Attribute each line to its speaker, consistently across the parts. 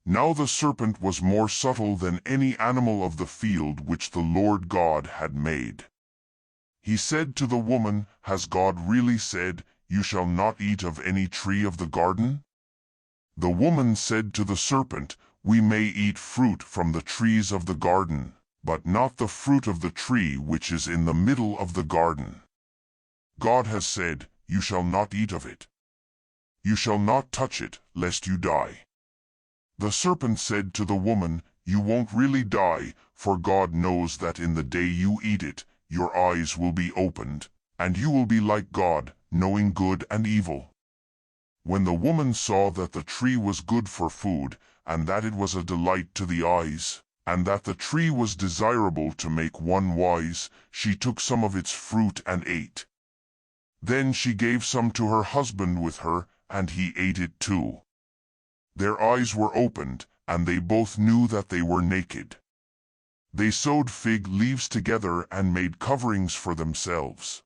Speaker 1: Now the serpent was more subtle than any animal of the field which the Lord God had made. He said to the woman, "Has God really said, 'You shall not eat of any tree of the garden'?" The woman said to the serpent, "We may eat fruit from the trees of the garden, but not the fruit of the tree which is in the middle of the garden. God has said, 'You shall not eat of it. You shall not touch it, lest you die.'" The serpent said to the woman, "You won't really die, for God knows that in the day you eat it, your eyes will be opened, and you will be like God, knowing good and evil." When the woman saw that the tree was good for food, and that it was a delight to the eyes, and that the tree was desirable to make one wise, she took some of its fruit and ate. Then she gave some to her husband with her, and he ate it too. Their eyes were opened, and they both knew that they were naked. They sewed fig leaves together and made coverings for themselves.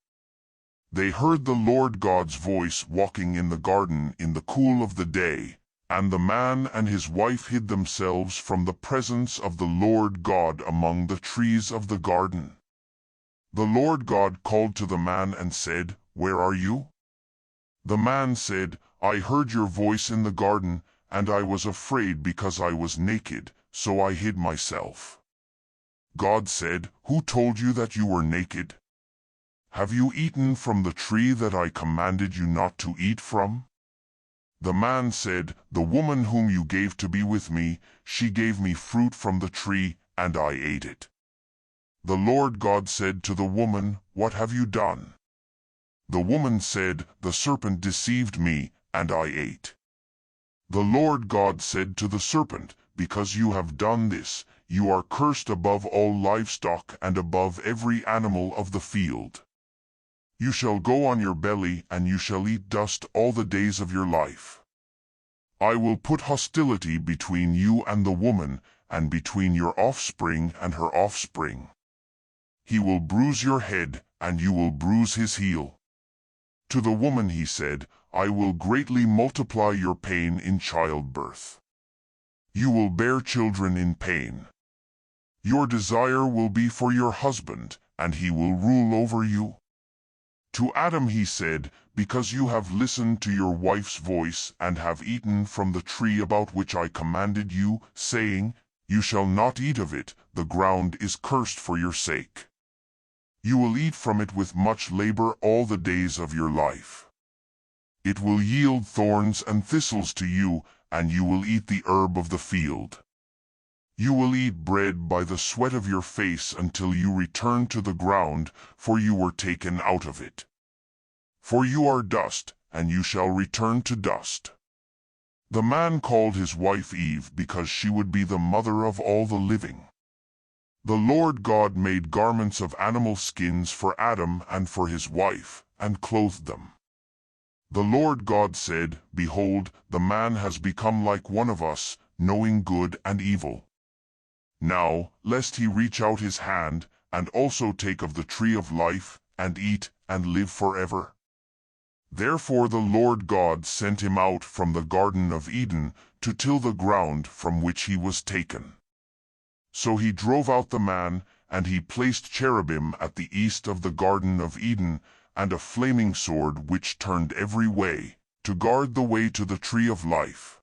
Speaker 1: They heard the Lord God's voice walking in the garden in the cool of the day, and the man and his wife hid themselves from the presence of the Lord God among the trees of the garden. The Lord God called to the man and said, "Where are you?" The man said, "I heard your voice in the garden, and I was afraid because I was naked, so I hid myself." God said, "Who told you that you were naked? Have you eaten from the tree that I commanded you not to eat from?" The man said, "The woman whom you gave to be with me, she gave me fruit from the tree, and I ate it." The Lord God said to the woman, "What have you done?" The woman said, "The serpent deceived me, and I ate." The Lord God said to the serpent, "Because you have done this, you are cursed above all livestock and above every animal of the field. You shall go on your belly, and you shall eat dust all the days of your life. I will put hostility between you and the woman, and between your offspring and her offspring. He will bruise your head, and you will bruise his heel." To the woman he said, "I will greatly multiply your pain in childbirth. You will bear children in pain. Your desire will be for your husband, and he will rule over you." To Adam he said, "Because you have listened to your wife's voice, and have eaten from the tree about which I commanded you, saying, 'You shall not eat of it,' the ground is cursed for your sake. You will eat from it with much labor all the days of your life. It will yield thorns and thistles to you, and you will eat the herb of the field. You will eat bread by the sweat of your face until you return to the ground, for you were taken out of it. For you are dust, and you shall return to dust." The man called his wife Eve because she would be the mother of all the living. The Lord God made garments of animal skins for Adam and for his wife, and clothed them. The Lord God said, "Behold, the man has become like one of us, knowing good and evil. Now, lest he reach out his hand, and also take of the tree of life, and eat, and live forever." Therefore the Lord God sent him out from the Garden of Eden to till the ground from which he was taken. So he drove out the man, and he placed cherubim at the east of the Garden of Eden, and a flaming sword which turned every way, to guard the way to the tree of life.